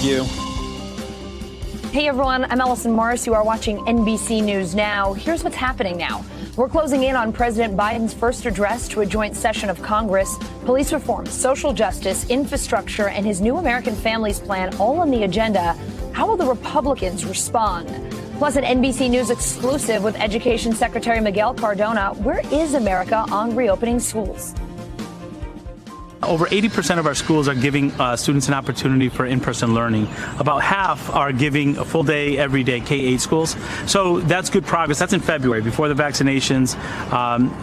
Thank you. Hey, everyone. I'm Allison Morris. You are watching NBC News Now. Here's what's happening now. We're closing in on President Biden's first address to a joint session of Congress. Police reform, social justice, infrastructure, and his new American Families Plan all on the agenda. How will the Republicans respond? Plus, an NBC News exclusive with Education Secretary Miguel Cardona. Where is America on reopening schools? Over 80% of our schools are giving students an opportunity for in-person learning. About half are giving a full day, every day, K-8 schools. So that's good progress. That's in February, before the vaccinations.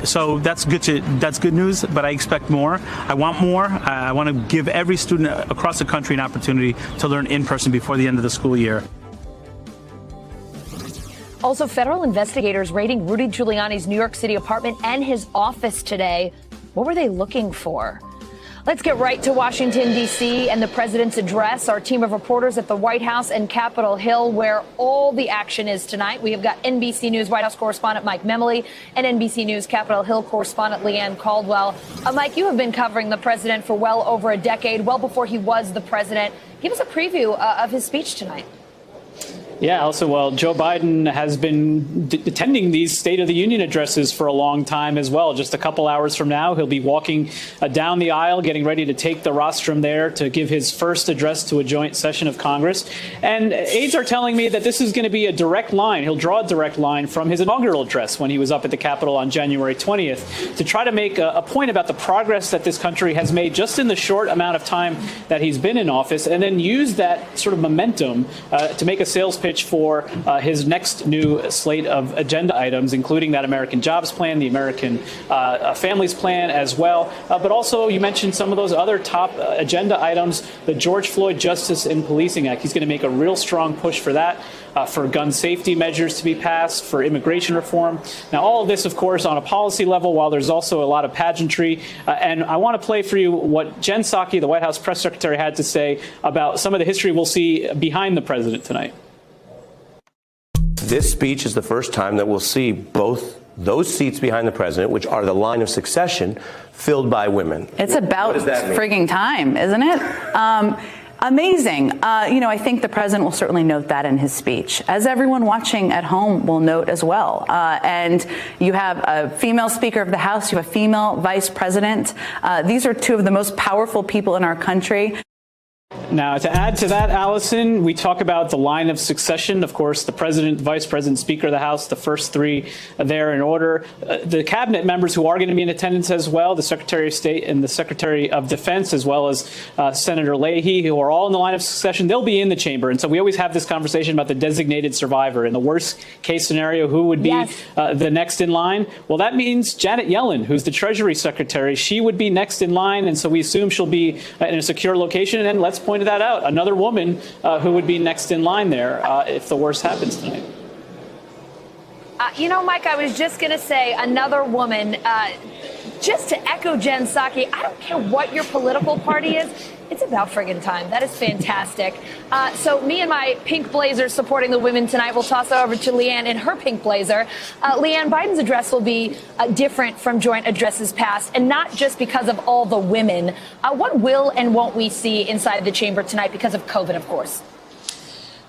So that's good news, but I expect more. I want more. I want to give every student across the country an opportunity to learn in person before the end of the school year. Also, federal investigators raiding Rudy Giuliani's New York City apartment and his office today. What were they looking for? Let's get right to Washington, D.C. and the president's address. Our team of reporters at the White House and Capitol Hill, where all the action is tonight. We have got NBC News White House correspondent Mike Memoli and NBC News Capitol Hill correspondent Leanne Caldwell. Mike, you have been covering the president for well over a decade, well before he was the president. Give us a preview of his speech tonight. Yeah, also, well, Joe Biden has been attending these State of the Union addresses for a long time as well. Just a couple hours from now, he'll be walking down the aisle, getting ready to take the rostrum there to give his first address to a joint session of Congress. And aides are telling me that this is going to be a direct line. He'll draw a direct line from his inaugural address when he was up at the Capitol on January 20th to try to make a point about the progress that this country has made just in the short amount of time that he's been in office, and then use that sort of momentum to make a sales pitch for his next new slate of agenda items, including that American Jobs Plan, the American Families Plan as well. But also, you mentioned some of those other top agenda items, the George Floyd Justice and Policing Act. He's going to make a real strong push for that, for gun safety measures to be passed, for immigration reform. Now, all of this, of course, on a policy level, while there's also a lot of pageantry. And I want to play for you what Jen Psaki, the White House press secretary, had to say about some of the history we'll see behind the president tonight. This speech is the first time that we'll see both those seats behind the president, which are the line of succession, filled by women. It's about frigging time, isn't it? Amazing. I think the president will certainly note that in his speech, as everyone watching at home will note as well. And you have a female Speaker of the House, you have a female vice president. These are two of the most powerful people in our country. Now, to add to that, Allison, we talk about the line of succession. Of course, the president, vice president, Speaker of the House, the first three there in order. The cabinet members who are going to be in attendance as well, the Secretary of State and the Secretary of Defense, as well as Senator Leahy, who are all in the line of succession, they'll be in the chamber. And so we always have this conversation about the designated survivor. In the worst case scenario, who would be the next in line? Well, that means Janet Yellen, who's the Treasury Secretary. She would be next in line. And so we assume she'll be in a secure location. And let's point that out. Another woman who would be next in line there if the worst happens tonight. Mike, I was just going to say another woman, just to echo Jen Psaki, I don't care what your political party is. It's about friggin' time. That is fantastic. So me and my pink blazer supporting the women tonight. We'll toss it over to Leanne in her pink blazer. Leanne, Biden's address will be different from joint addresses past, and not just because of all the women. What will and won't we see inside the chamber tonight because of COVID, of course?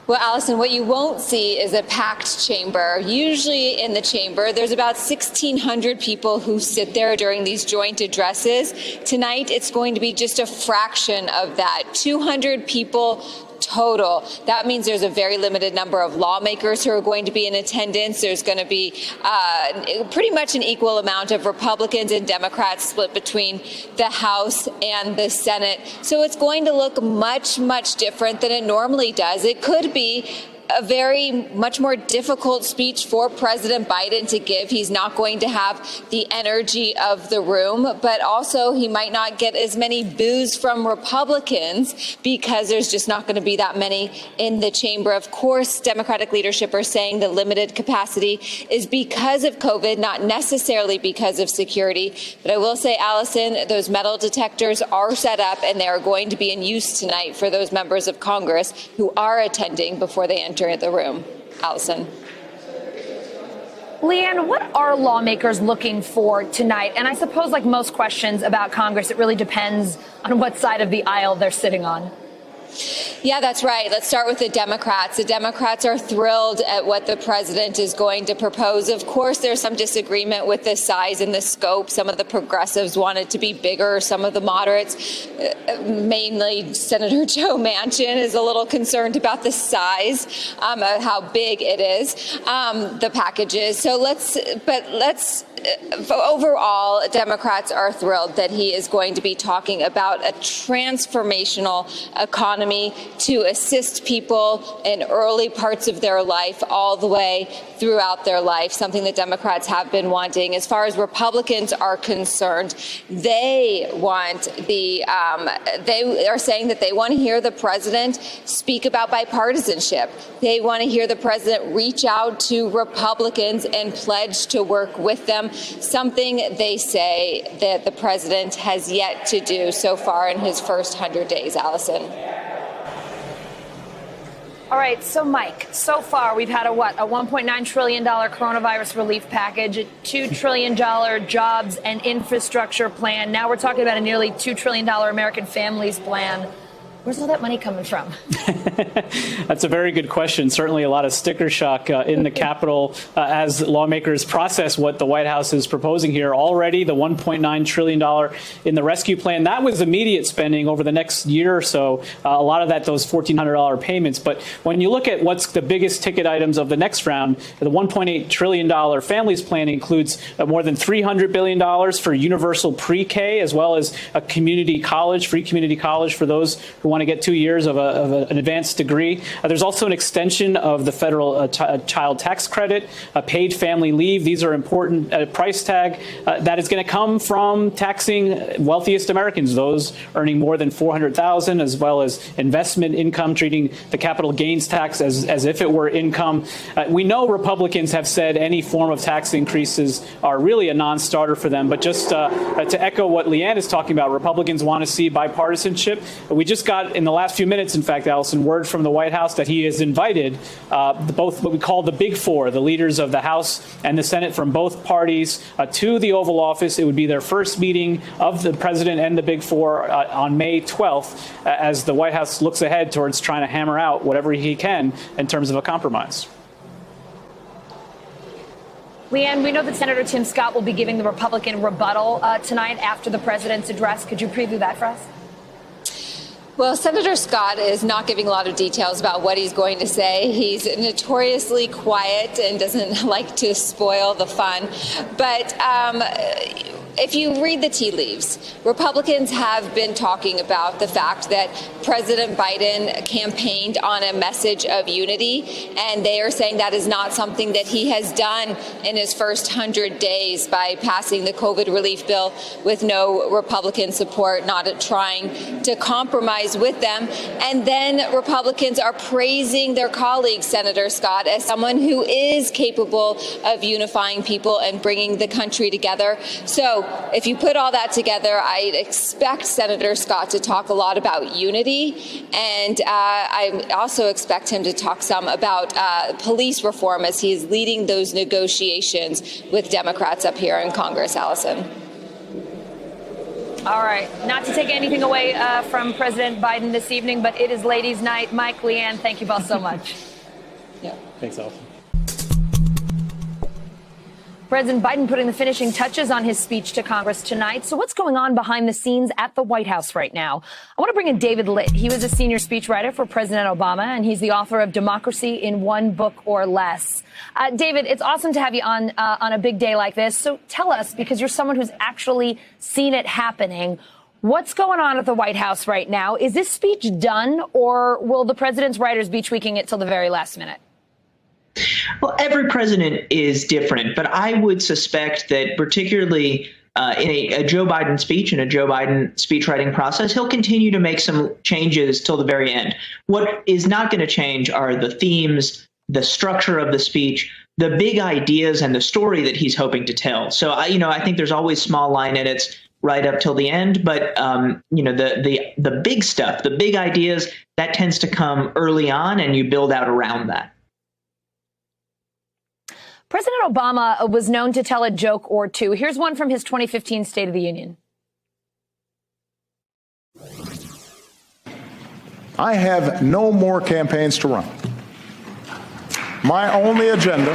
Well, Allison, what you won't see is a packed chamber. Usually in the chamber, there's about 1,600 people who sit there during these joint addresses. Tonight, it's going to be just a fraction of that, 200 people total. That means there's a very limited number of lawmakers who are going to be in attendance. There's going to be pretty much an equal amount of Republicans and Democrats split between the House and the Senate. So it's going to look much, much different than it normally does. It could be a very much more difficult speech for President Biden to give. He's not going to have the energy of the room, but also he might not get as many boos from Republicans because there's just not going to be that many in the chamber. Of course, Democratic leadership are saying the limited capacity is because of COVID, not necessarily because of security. But I will say, Allison, those metal detectors are set up and they are going to be in use tonight for those members of Congress who are attending before they enter the room. Allison. Leanne, what are lawmakers looking for tonight? And I suppose, like most questions about Congress, it really depends on what side of the aisle they're sitting on. Yeah, that's right. Let's start with the Democrats. The Democrats are thrilled at what the president is going to propose. Of course, there's some disagreement with the size and the scope. Some of the progressives want it to be bigger. Some of the moderates, mainly Senator Joe Manchin, is a little concerned about the size, how big it is, the packages. So overall, Democrats are thrilled that he is going to be talking about a transformational economy to assist people in early parts of their life all the way throughout their life, something that Democrats have been wanting. As far as Republicans are concerned, they are saying that they want to hear the president speak about bipartisanship. They want to hear the president reach out to Republicans and pledge to work with them, something they say that the president has yet to do so far in his first 100 days, Allison. All right. So, Mike, so far we've had a $1.9 trillion coronavirus relief package, a $2 trillion jobs and infrastructure plan. Now we're talking about a nearly $2 trillion American Families Plan. Where's all that money coming from? That's a very good question. Certainly a lot of sticker shock in the Capitol as lawmakers process what the White House is proposing here. Already the $1.9 trillion in the rescue plan, that was immediate spending over the next year or so. A lot of that, those $1,400 payments. But when you look at what's the biggest ticket items of the next round, the $1.8 trillion families plan includes more than $300 billion for universal pre-K, as well as a community college, free community college for those who want to get 2 years of an advanced degree. There's also an extension of the federal child tax credit, paid family leave. These are important price tag that is going to come from taxing wealthiest Americans, those earning more than $400,000, as well as investment income, treating the capital gains tax as if it were income. We know Republicans have said any form of tax increases are really a non-starter for them. But just to echo what Leanne is talking about, Republicans want to see bipartisanship. We just got in the last few minutes, in fact, Allison, word from the White House that he has invited both what we call the Big Four, the leaders of the House and the Senate from both parties, to the Oval Office. It would be their first meeting of the president and the Big Four on May 12th, as the White House looks ahead towards trying to hammer out whatever he can in terms of a compromise. Leanne, we know that Senator Tim Scott will be giving the Republican rebuttal tonight after the president's address. Could you preview that for us? Well, Senator Scott is not giving a lot of details about what he's going to say. He's notoriously quiet and doesn't like to spoil the fun. But if you read the tea leaves, Republicans have been talking about the fact that President Biden campaigned on a message of unity, and they are saying that is not something that he has done in his first 100 days by passing the COVID relief bill with no Republican support, not trying to compromise with them. And then Republicans are praising their colleague, Senator Scott, as someone who is capable of unifying people and bringing the country together. So if you put all that together, I expect Senator Scott to talk a lot about unity, and I also expect him to talk some about police reform as he is leading those negotiations with Democrats up here in Congress, Allison. All right. Not to take anything away from President Biden this evening, but it is ladies' night. Mike, Leanne, thank you both so much. Yeah. Thanks, Allison. President Biden putting the finishing touches on his speech to Congress tonight. So what's going on behind the scenes at the White House right now? I want to bring in David Litt. He was a senior speechwriter for President Obama, and he's the author of Democracy in One Book or Less. David, it's awesome to have you on a big day like this. So tell us, because you're someone who's actually seen it happening, what's going on at the White House right now? Is this speech done, or will the president's writers be tweaking it till the very last minute? Well, every president is different, but I would suspect that particularly in a Joe Biden speech and a Joe Biden speechwriting process, he'll continue to make some changes till the very end. What is not going to change are the themes, the structure of the speech, the big ideas, and the story that he's hoping to tell. So, I think there's always small line edits right up till the end, but the big stuff, the big ideas, that tends to come early on, and you build out around that. President Obama was known to tell a joke or two. Here's one from his 2015 State of the Union. I have no more campaigns to run. My only agenda,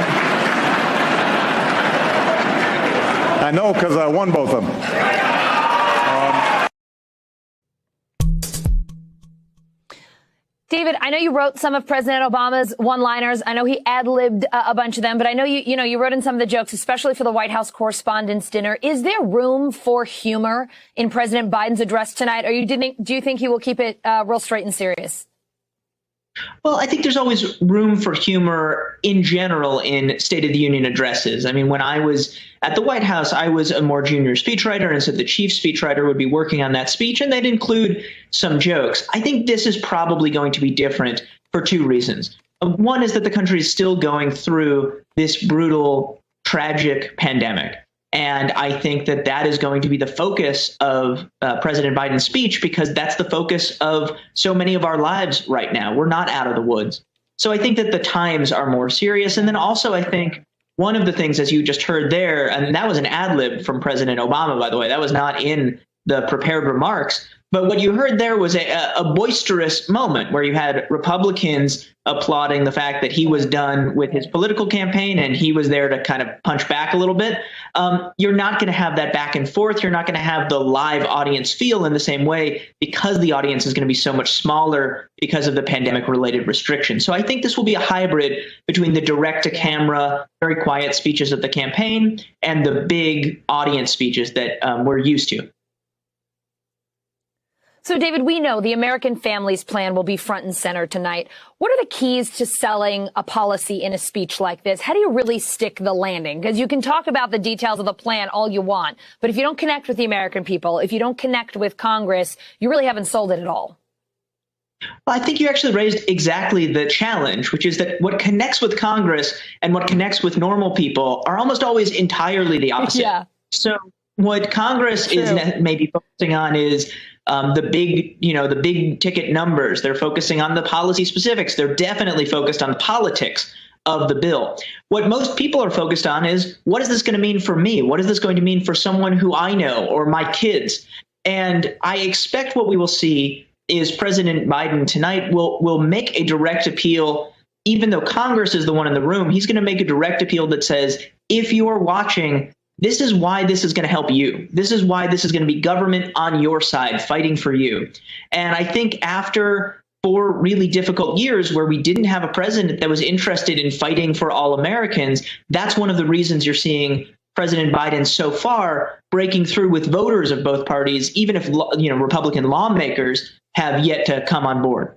I know because I won both of them. David, I know you wrote some of President Obama's one-liners. I know he ad-libbed a bunch of them, but I know you wrote in some of the jokes, especially for the White House Correspondents' Dinner. Is there room for humor in President Biden's address tonight, or do you think he will keep it real straight and serious? Well, I think there's always room for humor in general in State of the Union addresses. I mean, when I was at the White House, I was a more junior speechwriter, and so the chief speechwriter would be working on that speech, and they'd include some jokes. I think this is probably going to be different for two reasons. One is that the country is still going through this brutal, tragic pandemic. And I think that that is going to be the focus of President Biden's speech, because that's the focus of so many of our lives right now. We're not out of the woods. So I think that the times are more serious. And then also, I think one of the things, as you just heard there, and that was an ad lib from President Obama, by the way, that was not in the prepared remarks. But what you heard there was a boisterous moment where you had Republicans applauding the fact that he was done with his political campaign and he was there to kind of punch back a little bit. You're not going to have that back and forth. You're not going to have the live audience feel in the same way, because the audience is going to be so much smaller because of the pandemic related restrictions. So I think this will be a hybrid between the direct to camera, very quiet speeches of the campaign and the big audience speeches that we're used to. So, David, we know the American Families Plan will be front and center tonight. What are the keys to selling a policy in a speech like this? How do you really stick the landing? Because you can talk about the details of the plan all you want, but if you don't connect with the American people, if you don't connect with Congress, you really haven't sold it at all. Well, I think you actually raised exactly the challenge, which is that what connects with Congress and what connects with normal people are almost always entirely the opposite. Yeah. So what Congress is maybe focusing on is the big ticket numbers. They're focusing on the policy specifics. They're definitely focused on the politics of the bill. What most people are focused on is, what is this going to mean for me? What is this going to mean for someone who I know or my kids? And I expect what we will see is President Biden tonight will make a direct appeal. Even though Congress is the one in the room, he's going to make a direct appeal that says, if you are watching, this is why this is going to help you. This is why this is going to be government on your side, fighting for you. And I think after 4 really difficult years where we didn't have a president that was interested in fighting for all Americans, that's one of the reasons you're seeing President Biden so far breaking through with voters of both parties, even if Republican lawmakers have yet to come on board.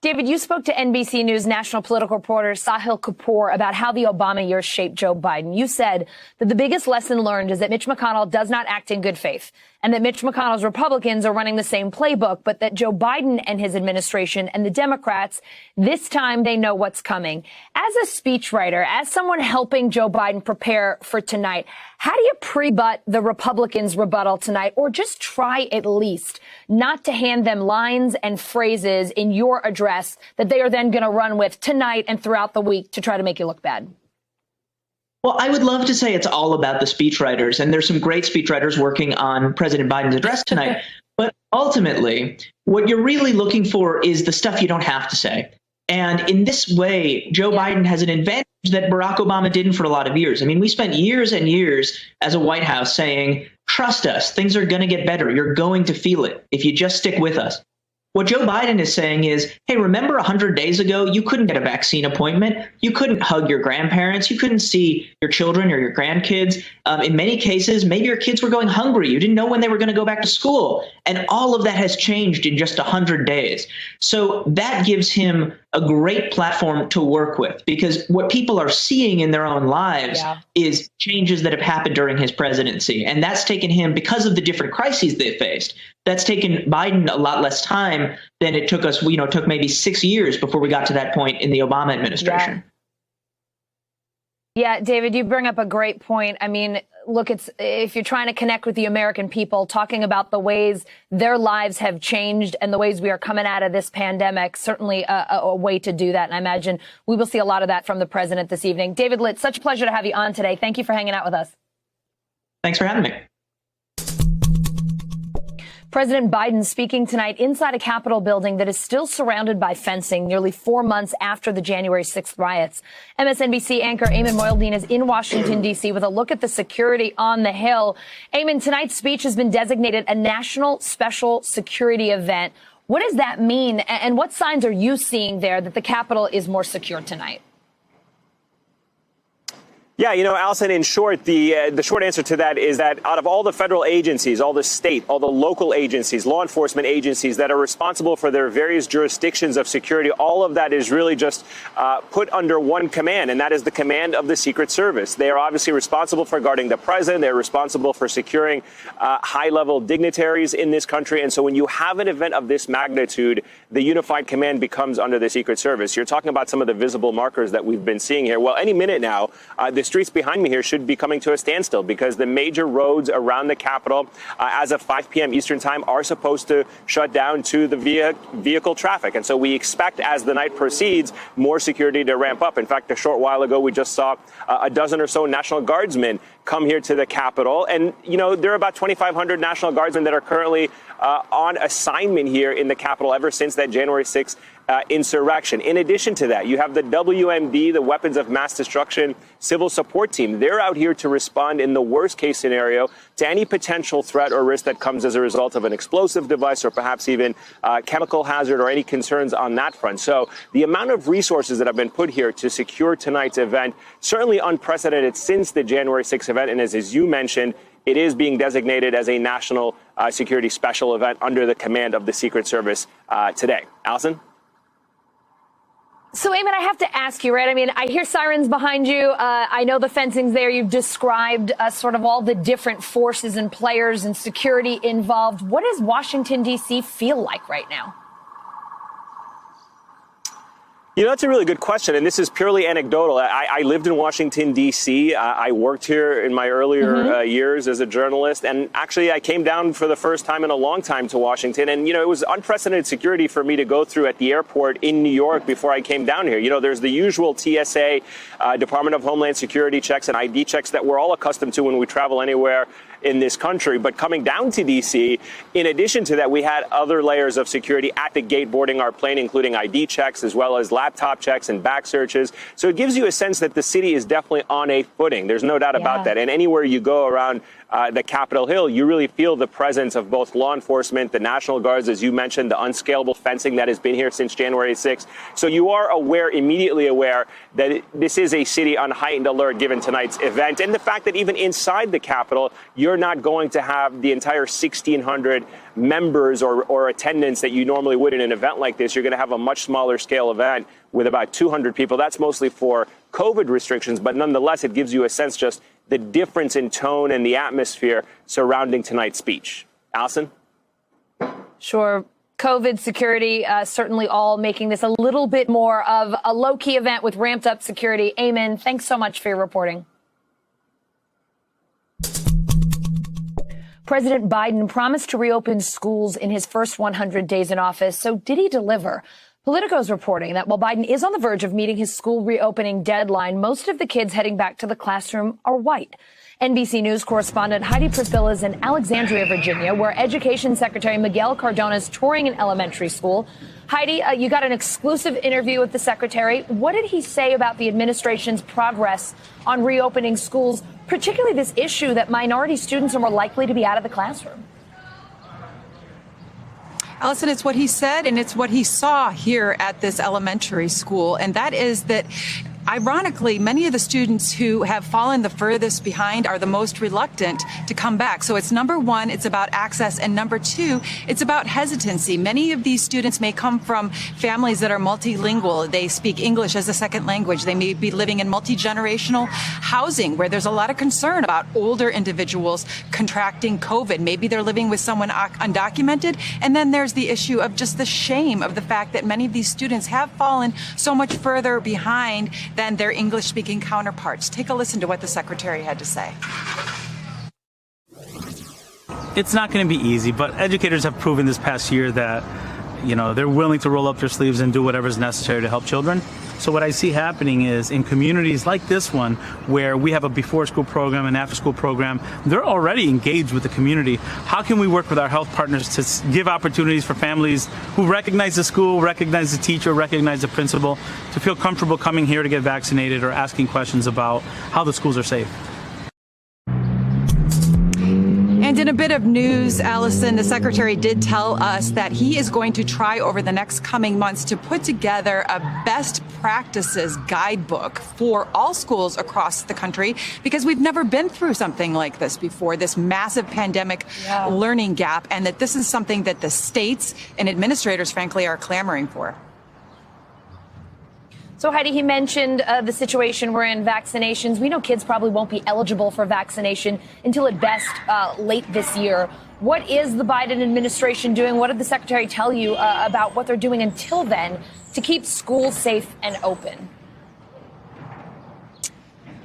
David, you spoke to NBC News national political reporter Sahil Kapoor about how the Obama years shaped Joe Biden. You said that the biggest lesson learned is that Mitch McConnell does not act in good faith, and that Mitch McConnell's Republicans are running the same playbook, but that Joe Biden and his administration and the Democrats, this time they know what's coming. As a speechwriter, as someone helping Joe Biden prepare for tonight, how do you pre-butt the Republicans' rebuttal tonight, or just try at least not to hand them lines and phrases in your address that they are then going to run with tonight and throughout the week to try to make you look bad? Well, I would love to say it's all about the speechwriters, and there's some great speechwriters working on President Biden's address tonight. But ultimately, what you're really looking for is the stuff you don't have to say. And in this way, Joe Biden has an advantage that Barack Obama didn't for a lot of years. I mean, we spent years and years as a White House saying, trust us, things are going to get better. You're going to feel it if you just stick with us. What Joe Biden is saying is, hey, remember 100 days ago, you couldn't get a vaccine appointment. You couldn't hug your grandparents. You couldn't see your children or your grandkids. In many cases, maybe your kids were going hungry. You didn't know when they were going to go back to school. And all of that has changed in just 100 days. So that gives him a great platform to work with, because what people are seeing in their own lives is changes that have happened during his presidency. And that's taken him, because of the different crises they faced, that's taken Biden a lot less time than it took us. It took maybe 6 years before we got to that point in the Obama administration. Yeah, David, you bring up a great point. I mean, look, if you're trying to connect with the American people, talking about the ways their lives have changed and the ways we are coming out of this pandemic, certainly a way to do that. And I imagine we will see a lot of that from the president this evening. David Litt, such a pleasure to have you on today. Thank you for hanging out with us. Thanks for having me. President Biden speaking tonight inside a Capitol building that is still surrounded by fencing nearly 4 months after the January 6th riots. MSNBC anchor Eamon Moildeen is in Washington, D.C. with a look at the security on the Hill. Eamon, tonight's speech has been designated a national special security event. What does that mean, and what signs are you seeing there that the Capitol is more secure tonight? Yeah, Allison, in short, the short answer to that is that out of all the federal agencies, all the state, all the local agencies, law enforcement agencies that are responsible for their various jurisdictions of security, all of that is really just put under one command, and that is the command of the Secret Service. They are obviously responsible for guarding the president. They're responsible for securing high-level dignitaries in this country. And so when you have an event of this magnitude, the unified command becomes under the Secret Service. You're talking about some of the visible markers that we've been seeing here. Well, any minute now, the streets behind me here should be coming to a standstill because the major roads around the Capitol as of 5 p.m. Eastern time are supposed to shut down to the vehicle traffic. And so we expect as the night proceeds, more security to ramp up. In fact, a short while ago, we just saw a dozen or so National Guardsmen come here to the Capitol. And, there are about 2,500 National Guardsmen that are currently on assignment here in the Capitol ever since that January 6th insurrection. In addition to that, you have the WMD, the Weapons of Mass Destruction Civil Support Team. They're out here to respond in the worst case scenario to any potential threat or risk that comes as a result of an explosive device or perhaps even chemical hazard or any concerns on that front. So the amount of resources that have been put here to secure tonight's event, certainly unprecedented since the January 6th event. And as you mentioned, it is being designated as a national security special event under the command of the Secret Service today. Allison? So, Eamon, I have to ask you, right? I mean, I hear sirens behind you. I know the fencing's there. You've described sort of all the different forces and players and security involved. What does Washington, D.C. feel like right now? That's a really good question, and this is purely anecdotal. I lived in Washington, D.C. I worked here in my earlier years as a journalist, and actually I came down for the first time in a long time to Washington, and, it was unprecedented security for me to go through at the airport in New York before I came down here. There's the usual TSA, Department of Homeland Security checks and ID checks that we're all accustomed to when we travel anywhere in this country. But coming down to D.C., in addition to that, we had other layers of security at the gate boarding our plane, including ID checks as well as laptop checks and back searches. So it gives you a sense that the city is definitely on a footing. There's no doubt about that. And anywhere you go around the Capitol Hill, you really feel the presence of both law enforcement, the National Guards, as you mentioned, the unscalable fencing that has been here since January 6th. So you are immediately aware that this is a city on heightened alert given tonight's event. And the fact that even inside the Capitol, you're not going to have the entire 1,600 members or attendance that you normally would in an event like this. You're going to have a much smaller scale event with about 200 people. That's mostly for COVID restrictions, but nonetheless, it gives you a sense just the difference in tone and the atmosphere surrounding tonight's speech. Allison? Sure. COVID security, certainly all making this a little bit more of a low-key event with ramped up security. Eamon, thanks so much for your reporting. President Biden promised to reopen schools in his first 100 days in office. So did he deliver? Politico's reporting that while Biden is on the verge of meeting his school reopening deadline, most of the kids heading back to the classroom are white. NBC News correspondent Heidi Priscilla is in Alexandria, Virginia, where Education Secretary Miguel Cardona is touring an elementary school. Heidi, you got an exclusive interview with the secretary. What did he say about the administration's progress on reopening schools, particularly this issue that minority students are more likely to be out of the classroom? Allison, it's what he said, and it's what he saw here at this elementary school, and that is that ironically, many of the students who have fallen the furthest behind are the most reluctant to come back. So it's number one, it's about access, and number two, it's about hesitancy. Many of these students may come from families that are multilingual. They speak English as a second language. They may be living in multi-generational housing where there's a lot of concern about older individuals contracting COVID. Maybe they're living with someone undocumented. And then there's the issue of just the shame of the fact that many of these students have fallen so much further behind than their English-speaking counterparts. Take a listen to what the secretary had to say. It's not going to be easy, but educators have proven this past year that, they're willing to roll up their sleeves and do whatever is necessary to help children. So what I see happening is in communities like this one, where we have a before school program and after school program, they're already engaged with the community. How can we work with our health partners to give opportunities for families who recognize the school, recognize the teacher, recognize the principal, to feel comfortable coming here to get vaccinated or asking questions about how the schools are safe? And in a bit of news, Allison, the secretary did tell us that he is going to try over the next coming months to put together a best practices guidebook for all schools across the country, because we've never been through something like this before, this massive pandemic learning gap, and that this is something that the states and administrators, frankly, are clamoring for. So, Heidi, he mentioned the situation we're in, vaccinations. We know kids probably won't be eligible for vaccination until at best late this year. What is the Biden administration doing? What did the secretary tell you about what they're doing until then to keep schools safe and open?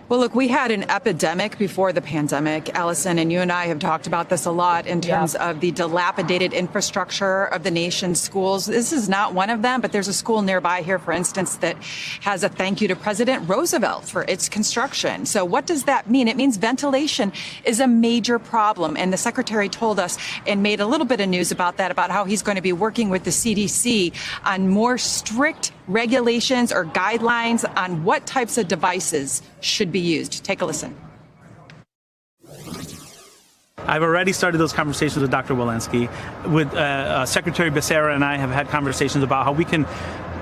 Well, look, we had an epidemic before the pandemic, Allison, and you and I have talked about this a lot in terms of the dilapidated infrastructure of the nation's schools. This is not one of them, but there's a school nearby here, for instance, that has a thank you to President Roosevelt for its construction. So what does that mean? It means ventilation is a major problem. And the secretary told us and made a little bit of news about that, about how he's going to be working with the CDC on more strict regulations or guidelines on what types of devices should be used. Take a listen. I've already started those conversations with Dr. Walensky. With Secretary Becerra and I have had conversations about how we can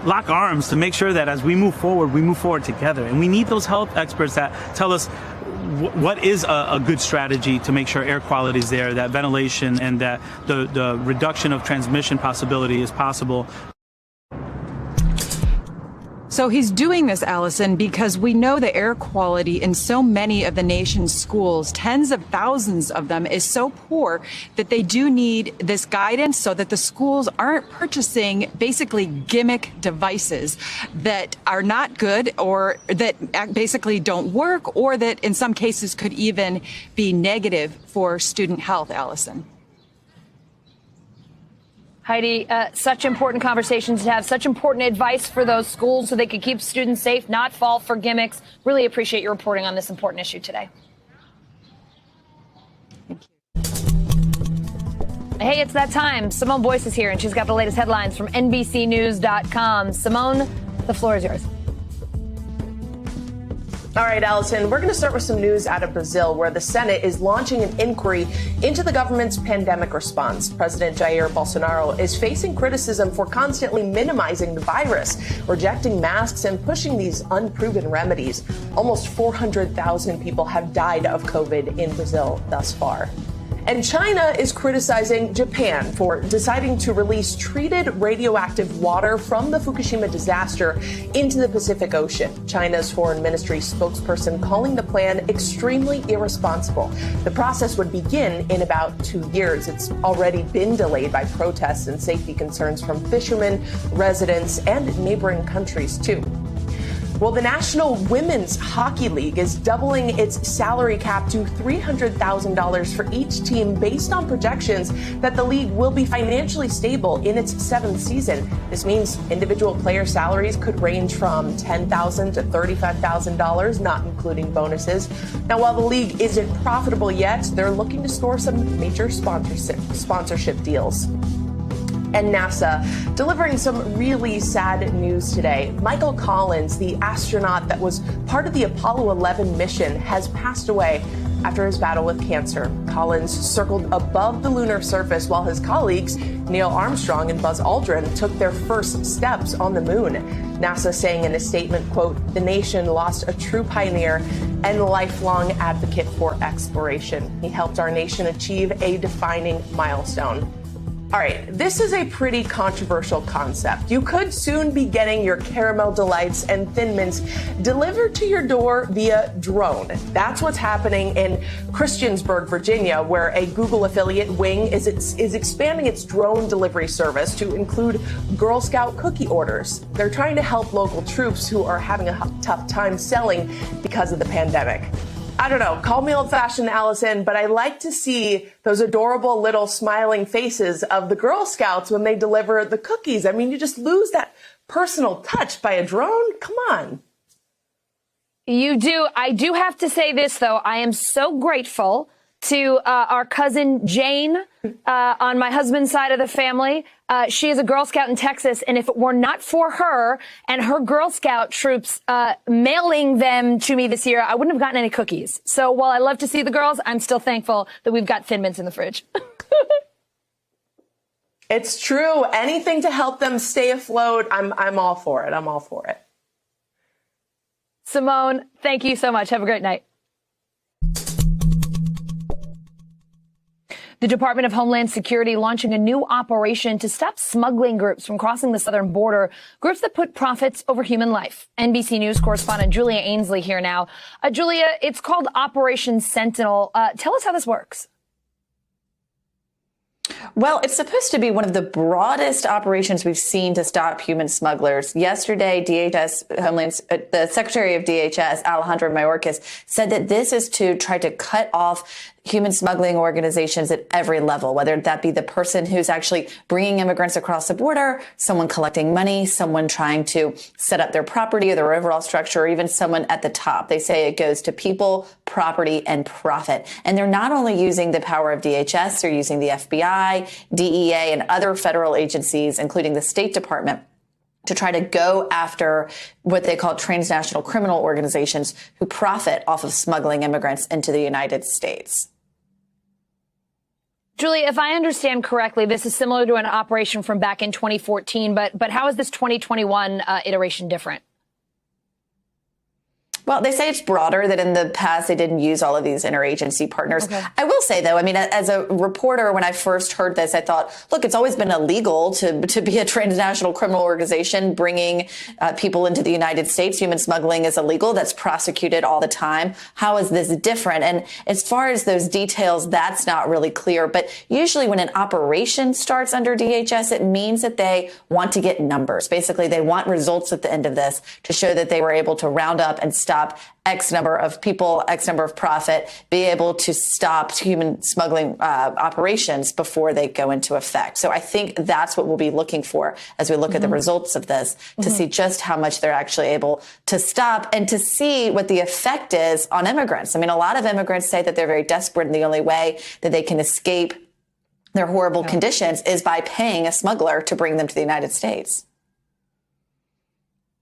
lock arms to make sure that as we move forward together. And we need those health experts that tell us what is a good strategy to make sure air quality is there, that ventilation and that the reduction of transmission possibility is possible. So he's doing this, Allison, because we know the air quality in so many of the nation's schools, tens of thousands of them, is so poor that they do need this guidance so that the schools aren't purchasing basically gimmick devices that are not good or that basically don't work, or that in some cases could even be negative for student health, Allison. Heidi, such important conversations to have, such important advice for those schools so they could keep students safe, not fall for gimmicks. Really appreciate your reporting on this important issue today. Thank you. Hey, it's that time. Simone Boyce is here, and she's got the latest headlines from NBCnews.com. Simone, the floor is yours. All right, Allison, we're going to start with some news out of Brazil, where the Senate is launching an inquiry into the government's pandemic response. President Jair Bolsonaro is facing criticism for constantly minimizing the virus, rejecting masks, and pushing these unproven remedies. Almost 400,000 people have died of COVID in Brazil thus far. And China is criticizing Japan for deciding to release treated radioactive water from the Fukushima disaster into the Pacific Ocean. China's foreign ministry spokesperson calling the plan extremely irresponsible. The process would begin in about 2 years. It's already been delayed by protests and safety concerns from fishermen, residents, and neighboring countries, too. Well, the National Women's Hockey League is doubling its salary cap to $300,000 for each team based on projections that the league will be financially stable in its 7th season. This means individual player salaries could range from $10,000 to $35,000, not including bonuses. Now, while the league isn't profitable yet, they're looking to score some major sponsorship deals. And NASA delivering some really sad news today. Michael Collins, the astronaut that was part of the Apollo 11 mission, has passed away after his battle with cancer. Collins circled above the lunar surface while his colleagues, Neil Armstrong and Buzz Aldrin, took their first steps on the moon. NASA saying in a statement, quote, "The nation lost a true pioneer and lifelong advocate for exploration. He helped our nation achieve a defining milestone." All right, this is a pretty controversial concept. You could soon be getting your caramel delights and Thin Mints delivered to your door via drone. That's what's happening in Christiansburg, Virginia, where a Google affiliate, Wing, is expanding its drone delivery service to include Girl Scout cookie orders. They're trying to help local troops who are having a tough time selling because of the pandemic. I don't know, call me old-fashioned, Allison, but I like to see those adorable little smiling faces of the Girl Scouts when they deliver the cookies. I mean, you just lose that personal touch by a drone? Come on. You do. I do have to say this, though. I am so grateful to our cousin Jane on my husband's side of the family. She is a Girl Scout in Texas, and if it were not for her and her Girl Scout troops mailing them to me this year, I wouldn't have gotten any cookies. So while I love to see the girls, I'm still thankful that we've got Thin Mints in the fridge. It's true. Anything to help them stay afloat, I'm all for it. I'm all for it. Simone, thank you so much. Have a great night. The Department of Homeland Security launching a new operation to stop smuggling groups from crossing the southern border, groups that put profits over human life. NBC News correspondent Julia Ainsley here now. Julia, it's called Operation Sentinel. Tell us how this works. Well, it's supposed to be one of the broadest operations we've seen to stop human smugglers. Yesterday, the Secretary of DHS, Alejandro Mayorkas, said that this is to try to cut off human smuggling organizations at every level, whether that be the person who's actually bringing immigrants across the border, someone collecting money, someone trying to set up their property or their overall structure, or even someone at the top. They say it goes to people, property, and profit. And they're not only using the power of DHS, they're using the FBI, DEA, and other federal agencies, including the State Department, to try to go after what they call transnational criminal organizations who profit off of smuggling immigrants into the United States. Julie, if I understand correctly, this is similar to an operation from back in 2014, but how is this 2021 iteration different? Well, they say it's broader, that in the past they didn't use all of these interagency partners. Okay. I will say, though, I mean, as a reporter, when I first heard this, I thought, look, it's always been illegal to be a transnational criminal organization bringing people into the United States. Human smuggling is illegal. That's prosecuted all the time. How is this different? And as far as those details, that's not really clear. But usually when an operation starts under DHS, it means that they want to get numbers. Basically, they want results at the end of this to show that they were able to round up and stop X number of people, X number of profit, be able to stop human smuggling operations before they go into effect. So I think that's what we'll be looking for as we look at the results of this, to see just how much they're actually able to stop and to see what the effect is on immigrants. I mean, a lot of immigrants say that they're very desperate, and the only way that they can escape their horrible conditions is by paying a smuggler to bring them to the United States.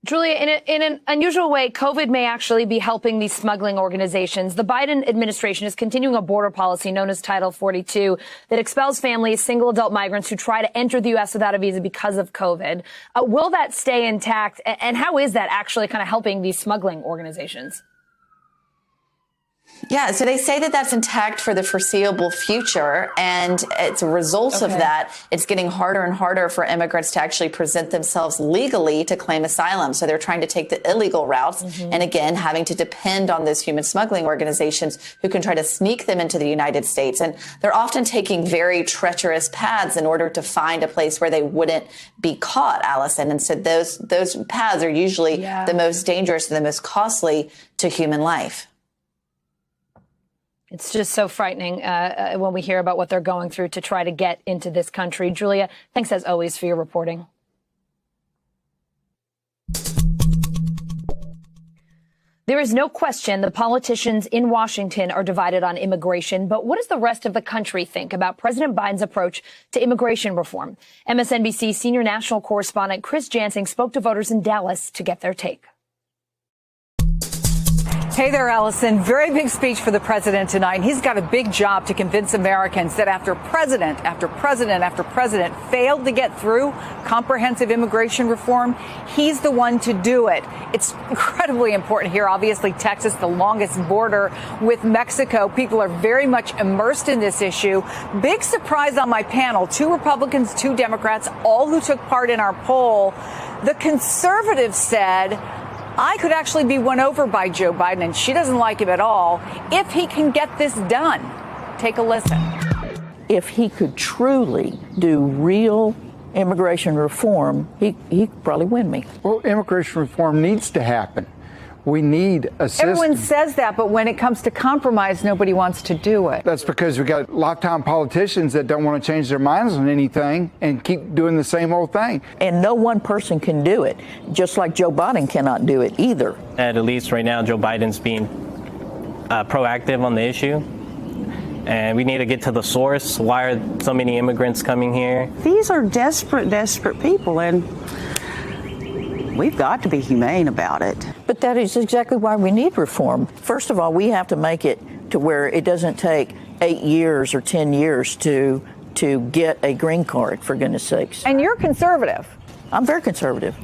Julia, in an unusual way, COVID may actually be helping these smuggling organizations. The Biden administration is continuing a border policy known as Title 42 that expels families, single adult migrants who try to enter the U.S. without a visa because of COVID. Will that stay intact? And how is that actually kind of helping these smuggling organizations? Yeah, so they say that that's intact for the foreseeable future. And it's a result of that. It's getting harder and harder for immigrants to actually present themselves legally to claim asylum. So they're trying to take the illegal routes. And again, having to depend on those human smuggling organizations who can try to sneak them into the United States. And they're often taking very treacherous paths in order to find a place where they wouldn't be caught, Allison. And so those paths are usually the most dangerous and the most costly to human life. It's just so frightening when we hear about what they're going through to try to get into this country. Julia, thanks as always for your reporting. There is no question the politicians in Washington are divided on immigration, but what does the rest of the country think about President Biden's approach to immigration reform? MSNBC senior national correspondent Chris Jansing spoke to voters in Dallas to get their take. Hey there, Allison. Very big speech for the president tonight. He's got a big job to convince Americans that after president after president after president failed to get through comprehensive immigration reform, he's the one to do it. It's incredibly important here. Obviously, Texas, the longest border with Mexico. People are very much immersed in this issue. Big surprise on my panel. 2 Republicans, 2 Democrats, all who took part in our poll. The conservatives said, I could actually be won over by Joe Biden, and she doesn't like him at all, if he can get this done. Take a listen. If he could truly do real immigration reform, he could probably win me. Well, immigration reform needs to happen. We need a system. Everyone says that, but when it comes to compromise, nobody wants to do it. That's because we got lifetime politicians that don't want to change their minds on anything and keep doing the same old thing. And no one person can do it, just like Joe Biden cannot do it either. At least right now, Joe Biden's being proactive on the issue. And we need to get to the source. Why are so many immigrants coming here? These are desperate, desperate people, and we've got to be humane about it. But that is exactly why we need reform. First of all, we have to make it to where it doesn't take 8 years or 10 years to get a green card, for goodness sakes. And you're conservative. I'm very conservative.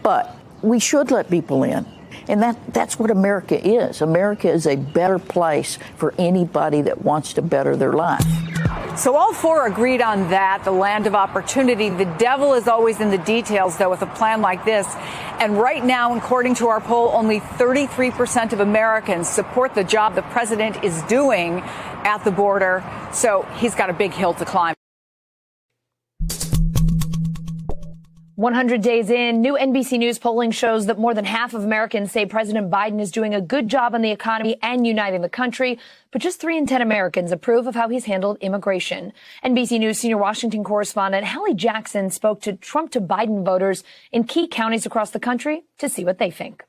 But we should let people in. And that's what America is. America is a better place for anybody that wants to better their life. So all four agreed on that, the land of opportunity. The devil is always in the details, though, with a plan like this. And right now, according to our poll, only 33% of Americans support the job the president is doing at the border. So he's got a big hill to climb. 100 days in, new NBC News polling shows that more than half of Americans say President Biden is doing a good job on the economy and uniting the country. But just 3 in 10 Americans approve of how he's handled immigration. NBC News senior Washington correspondent Hallie Jackson spoke to Trump to Biden voters in key counties across the country to see what they think.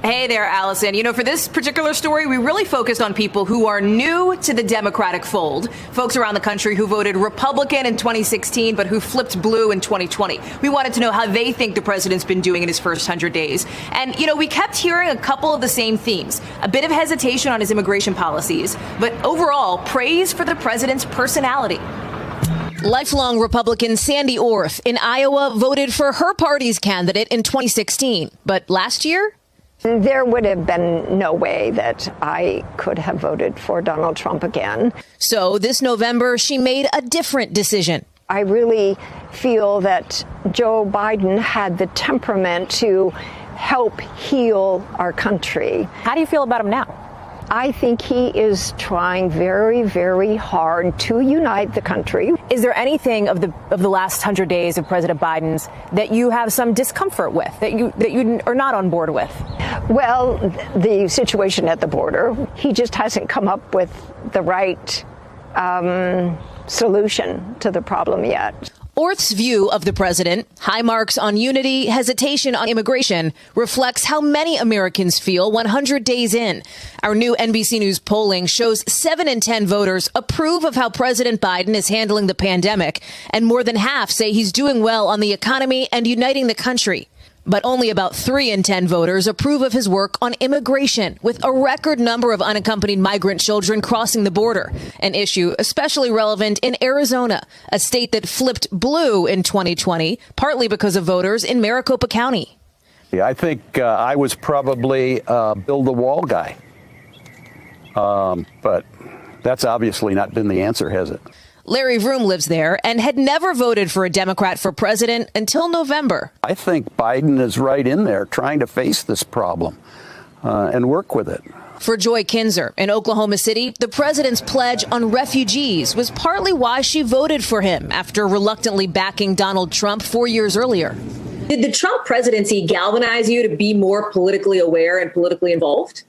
Hey there, Allison. You know, for this particular story, we really focused on people who are new to the Democratic fold, folks around the country who voted Republican in 2016, but who flipped blue in 2020. We wanted to know how they think the president's been doing in his first 100 days. And, you know, we kept hearing a couple of the same themes, a bit of hesitation on his immigration policies, but overall praise for the president's personality. Lifelong Republican Sandy Orth in Iowa voted for her party's candidate in 2016, but last year, there would have been no way that I could have voted for Donald Trump again. So this November, she made a different decision. I really feel that Joe Biden had the temperament to help heal our country. How do you feel about him now? I think he is trying very, very hard to unite the country. Is there anything of the last 100 days of President Biden's that you have some discomfort with, that you are not on board with? Well, the situation at the border, he just hasn't come up with the right solution to the problem yet. Orth's view of the president, high marks on unity, hesitation on immigration, reflects how many Americans feel 100 days in. Our new NBC News polling shows 7 in 10 voters approve of how President Biden is handling the pandemic, and more than half say he's doing well on the economy and uniting the country. But only about 3 in 10 voters approve of his work on immigration, with a record number of unaccompanied migrant children crossing the border, an issue especially relevant in Arizona, a state that flipped blue in 2020, partly because of voters in Maricopa County. Yeah, I think I was probably build the wall guy. But that's obviously not been the answer, has it? Larry Vroom lives there and had never voted for a Democrat for president until November. I think Biden is right in there trying to face this problem and work with it. For Joy Kinzer in Oklahoma City, the president's pledge on refugees was partly why she voted for him after reluctantly backing Donald Trump 4 years earlier. Did the Trump presidency galvanize you to be more politically aware and politically involved?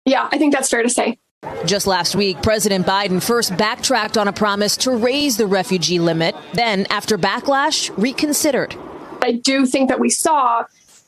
Yeah, I think that's fair to say. Just last week, President Biden first backtracked on a promise to raise the refugee limit, then, after backlash, reconsidered. I do think that we saw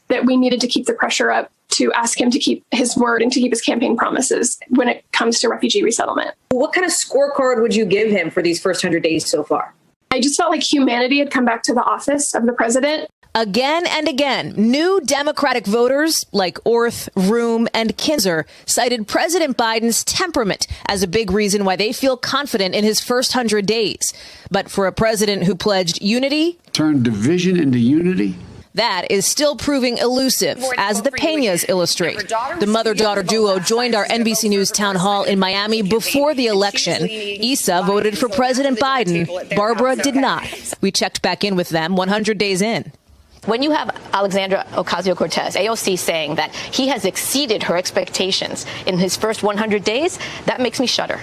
that we needed to keep the pressure up to ask him to keep his word and to keep his campaign promises when it comes to refugee resettlement. What kind of scorecard would you give him for these first 100 days so far? I just felt like humanity had come back to the office of the president. Again and again, new Democratic voters like Orth, Vroom, and Kinzer cited President Biden's temperament as a big reason why they feel confident in his first 100 days. But for a president who pledged unity, turn division into unity, that is still proving elusive, as the Peñas illustrate. The mother-daughter duo joined our NBC News town hall in Miami before the election. Issa voted for President Biden. Barbara did not. We checked back in with them 100 days in. When you have Alexandra Ocasio-Cortez, AOC, saying that he has exceeded her expectations in his first 100 days, that makes me shudder.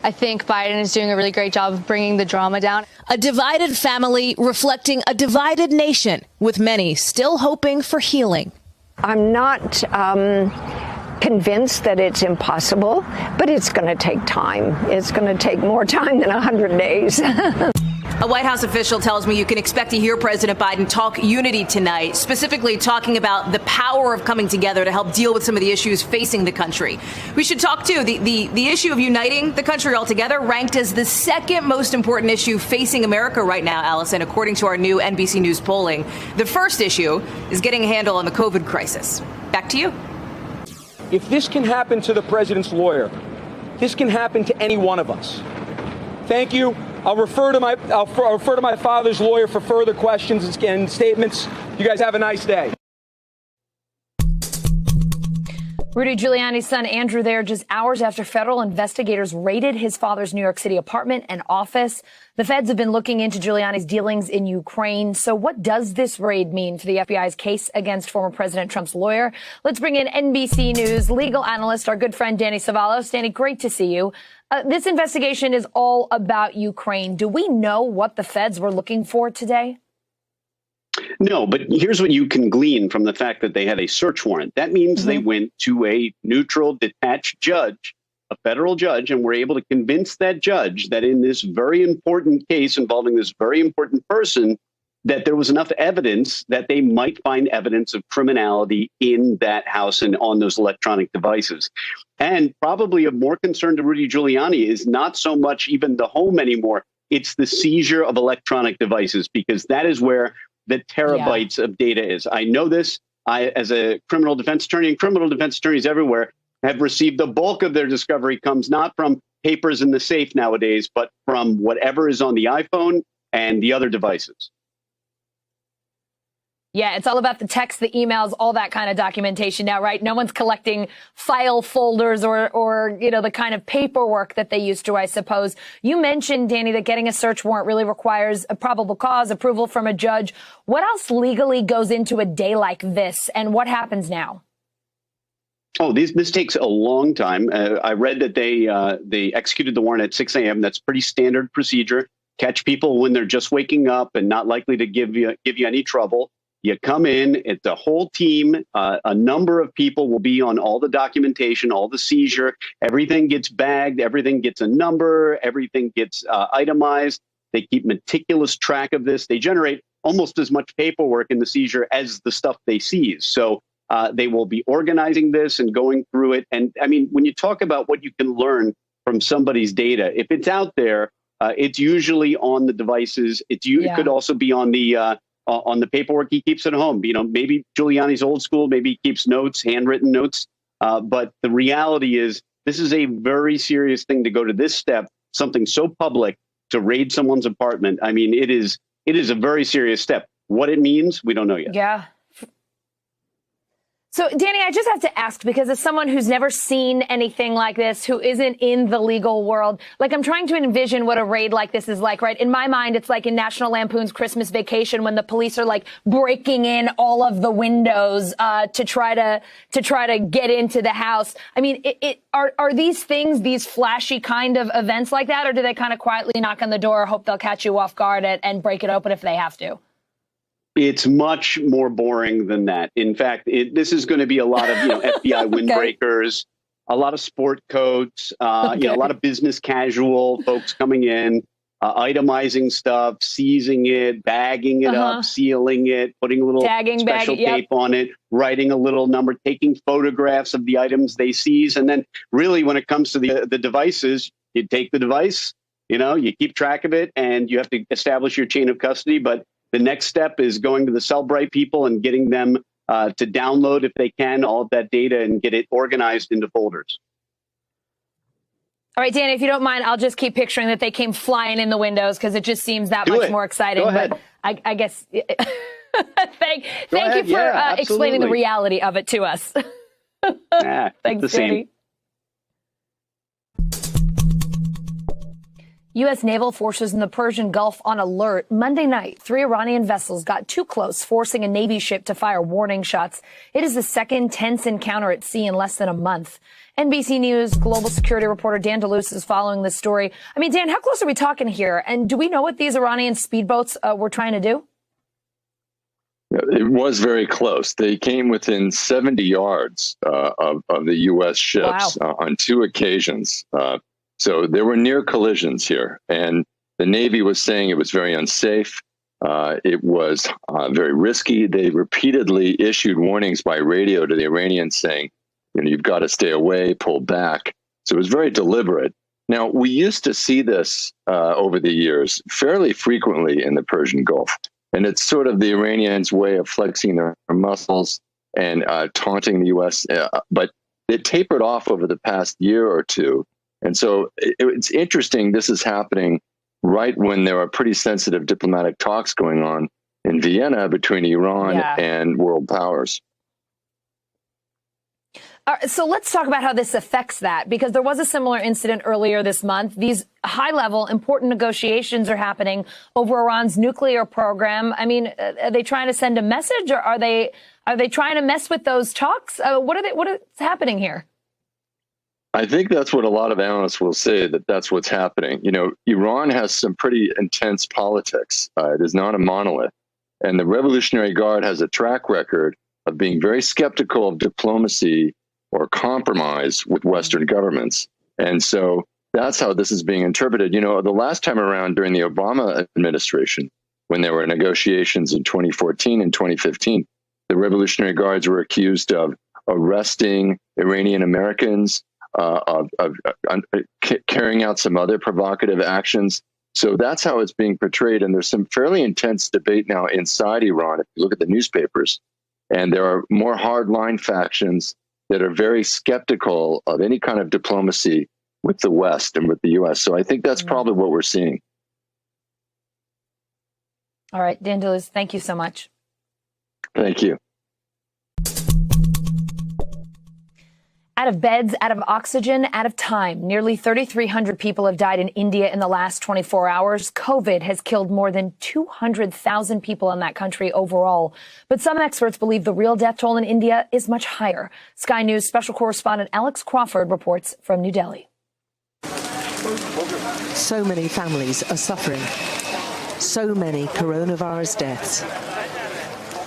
I think Biden is doing a really great job of bringing the drama down. A divided family reflecting a divided nation, with many still hoping for healing. I'm not convinced that it's impossible, but it's going to take time. It's going to take more time than 100 days. A White House official tells me you can expect to hear President Biden talk unity tonight, specifically talking about the power of coming together to help deal with some of the issues facing the country. We should talk, too. The issue of uniting the country altogether ranked as the second most important issue facing America right now, Allison, according to our new NBC News polling. The first issue is getting a handle on the COVID crisis. Back to you. If this can happen to the president's lawyer, this can happen to any one of us. Thank you. I'll refer to my father's lawyer for further questions and statements. You guys have a nice day. Rudy Giuliani's son Andrew there just hours after federal investigators raided his father's New York City apartment and office. The feds have been looking into Giuliani's dealings in Ukraine. So what does this raid mean for the FBI's case against former President Trump's lawyer? Let's bring in NBC News legal analyst, our good friend Danny Savalos. Danny, great to see you. This investigation is all about Ukraine. Do we know what the feds were looking for today? No, but here's what you can glean from the fact that they had a search warrant. That means they went to a neutral, detached judge, a federal judge, and were able to convince that judge that in this very important case involving this very important person, that there was enough evidence that they might find evidence of criminality in that house and on those electronic devices. And probably of more concern to Rudy Giuliani is not so much even the home anymore. It's the seizure of electronic devices, because that is where the terabytes of data is. I know this. I, as a criminal defense attorney, and criminal defense attorneys everywhere have received the bulk of their discovery comes not from papers in the safe nowadays, but from whatever is on the iPhone and the other devices. Yeah, it's all about the text, the emails, all that kind of documentation now, right? No one's collecting file folders or you know, the kind of paperwork that they used to, I suppose. You mentioned, Danny, that getting a search warrant really requires a probable cause, approval from a judge. What else legally goes into a day like this, and what happens now? Oh, this takes a long time. I read that they executed the warrant at 6 a.m. That's pretty standard procedure. Catch people when they're just waking up and not likely to give you any trouble. You come in, it's a whole team, a number of people will be on all the documentation, all the seizure, everything gets bagged, everything gets a number, everything gets itemized. They keep meticulous track of this. They generate almost as much paperwork in the seizure as the stuff they seize. So they will be organizing this and going through it. And I mean, when you talk about what you can learn from somebody's data, if it's out there, it's usually on the devices. It could also be on the paperwork he keeps at home. You know, maybe Giuliani's old school, maybe he keeps notes, handwritten notes. But the reality is this is a very serious thing to go to this step, something so public, to raid someone's apartment. I mean, it is a very serious step. What it means, we don't know yet. Yeah. So, Danny, I just have to ask, because as someone who's never seen anything like this, who isn't in the legal world, like, I'm trying to envision what a raid like this is like, right? In my mind, it's like in National Lampoon's Christmas Vacation when the police are like breaking in all of the windows to try to get into the house. I mean, are these things, these flashy kind of events like that, or do they kind of quietly knock on the door, hope they'll catch you off guard and break it open if they have to? It's much more boring than that. In fact, this is going to be a lot of FBI windbreakers, a lot of sport coats, a lot of business casual folks coming in, itemizing stuff, seizing it, bagging it up, sealing it, putting a little special tape on it, writing a little number, taking photographs of the items they seize. And then really when it comes to the devices, you take the device, you keep track of it, and you have to establish your chain of custody. But the next step is going to the Cellbrite people and getting them to download, if they can, all of that data and get it organized into folders. All right, Danny, if you don't mind, I'll just keep picturing that they came flying in the windows, because it just seems that much more exciting. Go ahead. But I guess thank you for explaining the reality of it to us. Thanks, Danny. U.S. naval forces in the Persian Gulf on alert. Monday night, 3 Iranian vessels got too close, forcing a Navy ship to fire warning shots. It is the second tense encounter at sea in less than a month. NBC News global security reporter Dan DeLuce is following this story. I mean, Dan, how close are we talking here? And do we know what these Iranian speedboats were trying to do? It was very close. They came within 70 yards of the U.S. ships on 2 occasions. So there were near collisions here. And the Navy was saying it was very unsafe. It was very risky. They repeatedly issued warnings by radio to the Iranians saying, you've got to stay away, pull back. So it was very deliberate. Now, we used to see this over the years fairly frequently in the Persian Gulf. And it's sort of the Iranians' way of flexing their muscles and taunting the U.S. But it tapered off over the past year or two. And so it's interesting this is happening right when there are pretty sensitive diplomatic talks going on in Vienna between Iran and world powers. So let's talk about how this affects that, because there was a similar incident earlier this month. These high-level, important negotiations are happening over Iran's nuclear program. I mean, are they trying to send a message, or are they trying to mess with those talks? What is happening here? I think that's what a lot of analysts will say, that's what's happening. Iran has some pretty intense politics. It is not a monolith. And the Revolutionary Guard has a track record of being very skeptical of diplomacy or compromise with Western governments. And so that's how this is being interpreted. The last time around during the Obama administration, when there were negotiations in 2014 and 2015, the Revolutionary Guards were accused of arresting Iranian Americans, of carrying out some other provocative actions. So that's how it's being portrayed. And there's some fairly intense debate now inside Iran, if you look at the newspapers. And there are more hardline factions that are very skeptical of any kind of diplomacy with the West and with the U.S. So I think that's probably what we're seeing. All right, Dan Duluth, thank you so much. Thank you. Out of beds, out of oxygen, out of time. Nearly 3,300 people have died in India in the last 24 hours. COVID has killed more than 200,000 people in that country overall. But some experts believe the real death toll in India is much higher. Sky News special correspondent Alex Crawford reports from New Delhi. So many families are suffering. So many coronavirus deaths.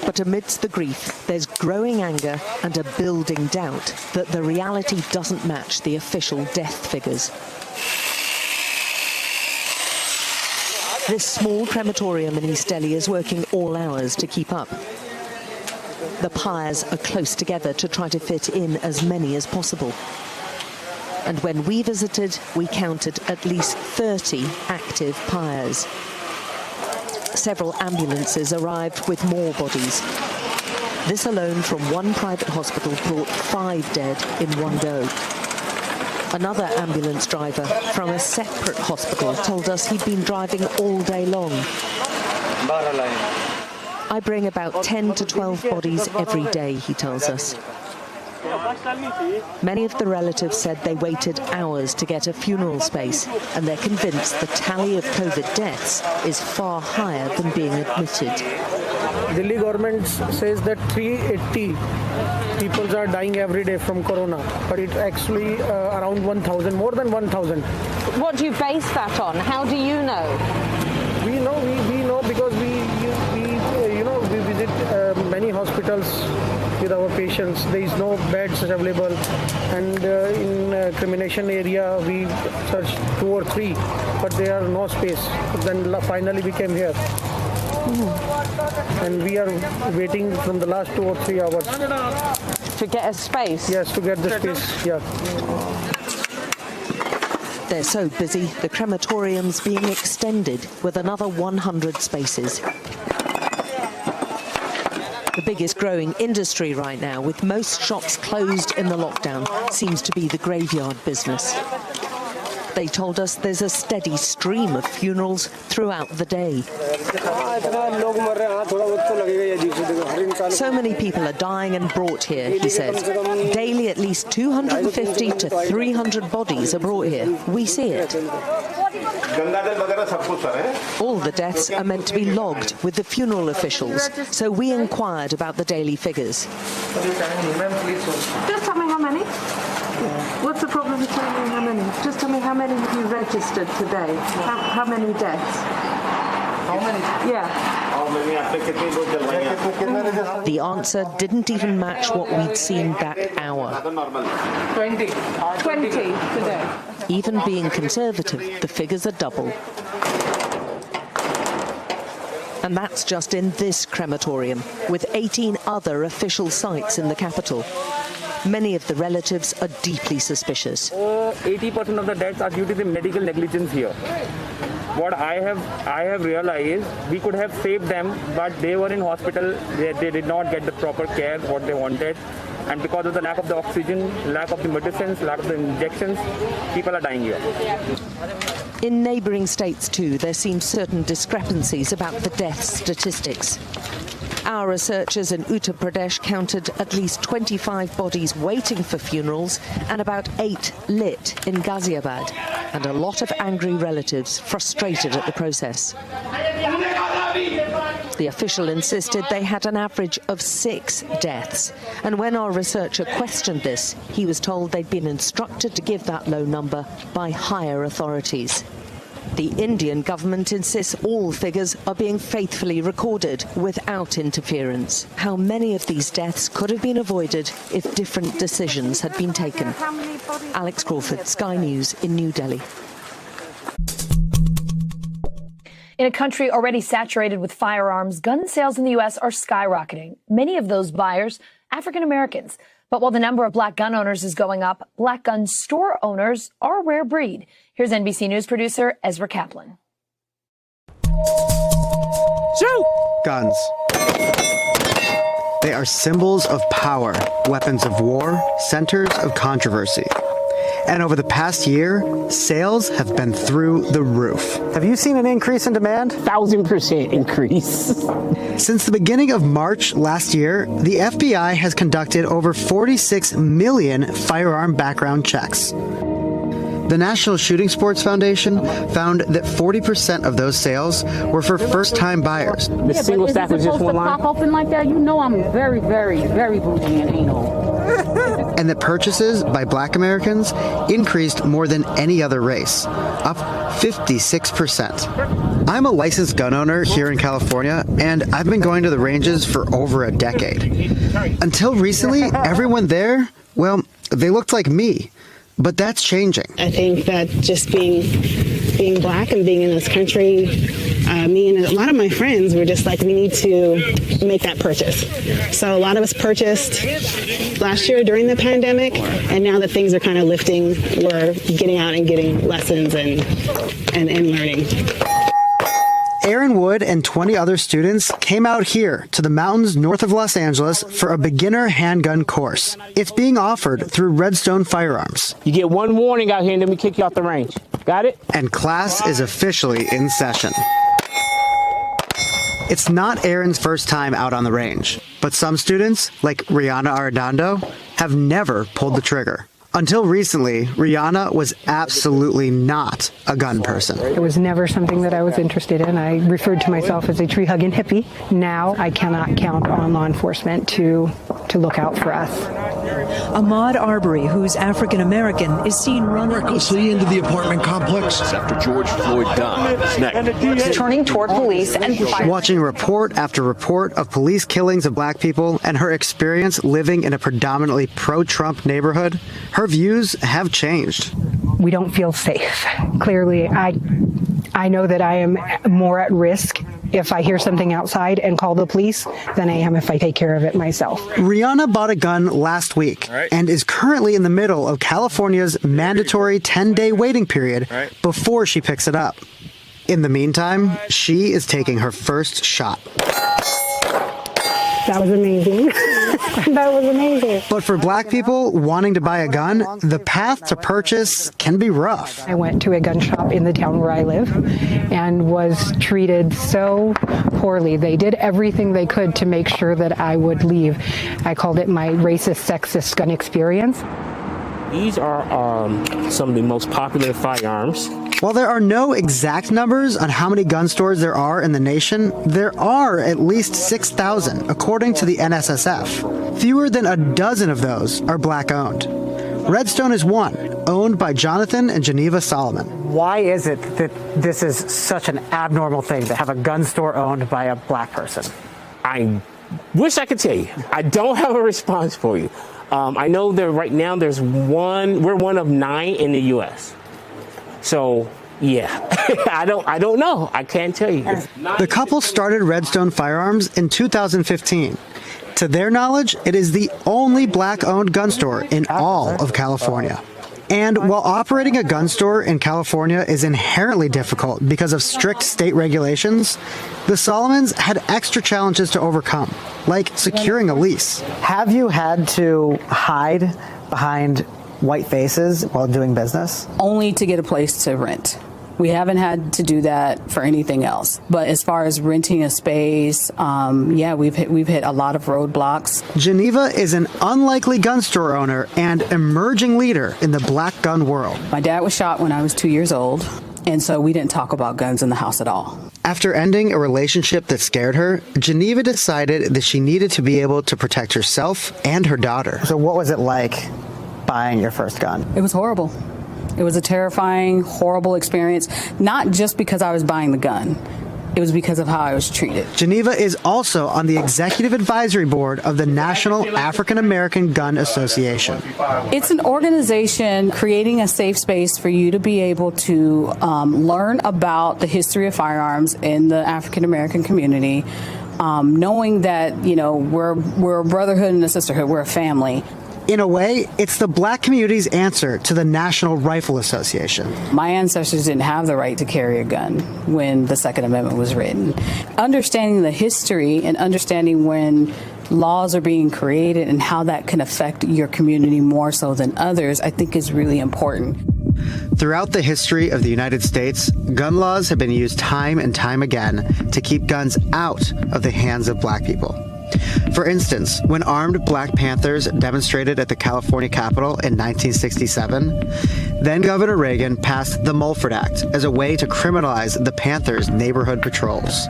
But amidst the grief, there's growing anger and a building doubt that the reality doesn't match the official death figures. This small crematorium in East Delhi is working all hours to keep up. The pyres are close together to try to fit in as many as possible. And when we visited, we counted at least 30 active pyres. Several ambulances arrived with more bodies. This alone from one private hospital brought 5 dead in one go. Another ambulance driver from a separate hospital told us he'd been driving all day long. I bring about 10 to 12 bodies every day, he tells us. Many of the relatives said they waited hours to get a funeral space, and they're convinced the tally of COVID deaths is far higher than being admitted. Delhi government says that 380 people are dying every day from corona, but it's actually around 1,000, more than 1,000. What do you base that on? How do you know? We know because we visit many hospitals with our patients. There is no beds available, and in cremation area we searched 2 or 3, but there are no space. Then finally we came here, and we are waiting from the last 2 or 3 hours to get a space. Yes, to get the space. Yeah. They're so busy, the crematorium's being extended with another 100 spaces. The biggest growing industry right now, with most shops closed in the lockdown, seems to be the graveyard business. They told us there's a steady stream of funerals throughout the day. So many people are dying and brought here, he says. Daily, at least 250 to 300 bodies are brought here. We see it. All the deaths are meant to be logged with the funeral officials, so we inquired about the daily figures. Just tell me how many. What's the problem with telling me how many? Just tell me how many have you registered today? How many deaths? How many? Yeah. The answer didn't even match what we'd seen that hour. 20 today. Even being conservative, the figures are double. And that's just in this crematorium, with 18 other official sites in the capital. Many of the relatives are deeply suspicious. 80% of the deaths are due to the medical negligence here. What I have realized, we could have saved them, but they were in hospital. They did not get the proper care, what they wanted. And because of the lack of the oxygen, lack of the medicines, lack of the injections, people are dying here. In neighbouring states, too, there seem certain discrepancies about the death statistics. Our researchers in Uttar Pradesh counted at least 25 bodies waiting for funerals and about 8 lit in Ghaziabad, and a lot of angry relatives frustrated at the process. The official insisted they had an average of 6 deaths, and when our researcher questioned this, he was told they'd been instructed to give that low number by higher authorities. The Indian government insists all figures are being faithfully recorded without interference. How many of these deaths could have been avoided if different decisions had been taken? Alex Crawford, Sky News in New Delhi. In a country already saturated with firearms, gun sales in the U.S. are skyrocketing. Many of those buyers, African Americans. But while the number of black gun owners is going up, black gun store owners are a rare breed. Here's NBC News producer Ezra Kaplan. Shoot! Guns. They are symbols of power, weapons of war, centers of controversy. And over the past year, sales have been through the roof. Have you seen an increase in demand? 1,000% increase. Since the beginning of March last year, the FBI has conducted over 46 million firearm background checks. The National Shooting Sports Foundation found that 40% of those sales were for first-time buyers. The single stack was just one line. Pop open like that, you know I'm very, very, very bougie and anal. And that purchases by black Americans increased more than any other race, up 56%. I'm a licensed gun owner here in California, and I've been going to the ranges for over a decade. Until recently, everyone there, well, they looked like me. But that's changing. I think that just being black and being in this country, me and a lot of my friends were just like, we need to make that purchase. So a lot of us purchased last year during the pandemic, and now that things are kind of lifting, we're getting out and getting lessons and learning. Aaron Wood and 20 other students came out here to the mountains north of Los Angeles for a beginner handgun course. It's being offered through Redstone Firearms. You get one warning out here and then we kick you off the range. Got it? And class is officially in session. It's not Aaron's first time out on the range, but some students, like Rihanna Arredondo, have never pulled the trigger. Until recently, Rihanna was absolutely not a gun person. It was never something that I was interested in. I referred to myself as a tree-hugging hippie. Now I cannot count on law enforcement to look out for us. Ahmaud Arbery, who's African-American, is seen running recklessly into the apartment complex after George Floyd died. Next. Turning toward police and watching report after report of police killings of black people and her experience living in a predominantly pro-Trump neighborhood, her views have changed. We don't feel safe. Clearly, I know that I am more at risk if I hear something outside and call the police than I am if I take care of it myself. Rihanna bought a gun last week and is currently in the middle of California's mandatory 10-day waiting period before she picks it up. In the meantime, she is taking her first shot. That was amazing. That was amazing. But for black people wanting to buy a gun, the path to purchase can be rough. I went to a gun shop in the town where I live and was treated so poorly. They did everything they could to make sure that I would leave. I called it my racist, sexist gun experience. These are some of the most popular firearms. While there are no exact numbers on how many gun stores there are in the nation, there are at least 6,000, according to the NSSF. Fewer than a dozen of those are black-owned. Redstone is one, owned by Jonathan and Geneva Solomon. Why is it that this is such an abnormal thing to have a gun store owned by a black person? I wish I could tell you. I don't have a response for you. I know that right now we're one of 9 in the U.S. So, yeah, I don't know. I can't tell you. The couple started Redstone Firearms in 2015. To their knowledge, it is the only black-owned gun store in all of California. And while operating a gun store in California is inherently difficult because of strict state regulations, the Solomons had extra challenges to overcome, like securing a lease. Have you had to hide behind white faces while doing business? Only to get a place to rent. We haven't had to do that for anything else. But as far as renting a space, we've hit a lot of roadblocks. Geneva is an unlikely gun store owner and emerging leader in the black gun world. My dad was shot when I was 2 years old, and so we didn't talk about guns in the house at all. After ending a relationship that scared her, Geneva decided that she needed to be able to protect herself and her daughter. So what was it like buying your first gun? It was horrible. It was a terrifying, horrible experience, not just because I was buying the gun. It was because of how I was treated. Geneva is also on the executive advisory board of the National African American Gun Association. It's an organization creating a safe space for you to be able to learn about the history of firearms in the African American community, knowing that, we're a brotherhood and a sisterhood, we're a family. In a way, it's the black community's answer to the National Rifle Association. My ancestors didn't have the right to carry a gun when the Second Amendment was written. Understanding the history and understanding when laws are being created and how that can affect your community more so than others, I think is really important. Throughout the history of the United States, gun laws have been used time and time again to keep guns out of the hands of black people. For instance, when armed Black Panthers demonstrated at the California Capitol in 1967, then Governor Reagan passed the Mulford Act as a way to criminalize the Panthers' neighborhood patrols.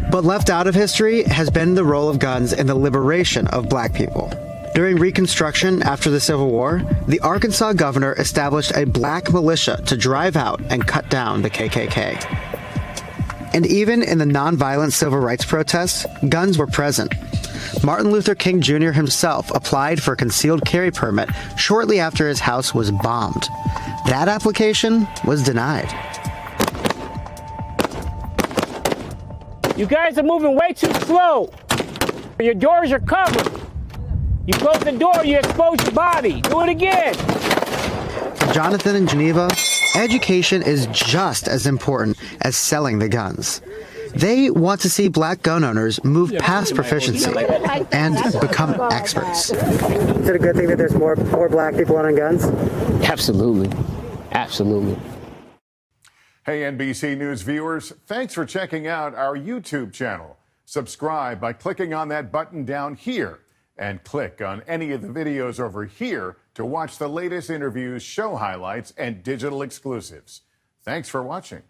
But left out of history has been the role of guns in the liberation of black people. During Reconstruction after the Civil War, the Arkansas governor established a black militia to drive out and cut down the KKK. And even in the nonviolent civil rights protests, guns were present. Martin Luther King Jr. himself applied for a concealed carry permit shortly after his house was bombed. That application was denied. You guys are moving way too slow. Your doors are covered. You close the door, you expose your body. Do it again. For Jonathan and Geneva, education is just as important as selling the guns. They want to see black gun owners move past proficiency and become experts. Is it a good thing that there's more black people owning guns? Absolutely. Absolutely. Hey, NBC News viewers, thanks for checking out our YouTube channel. Subscribe by clicking on that button down here and click on any of the videos over here to watch the latest interviews, show highlights, and digital exclusives. Thanks for watching.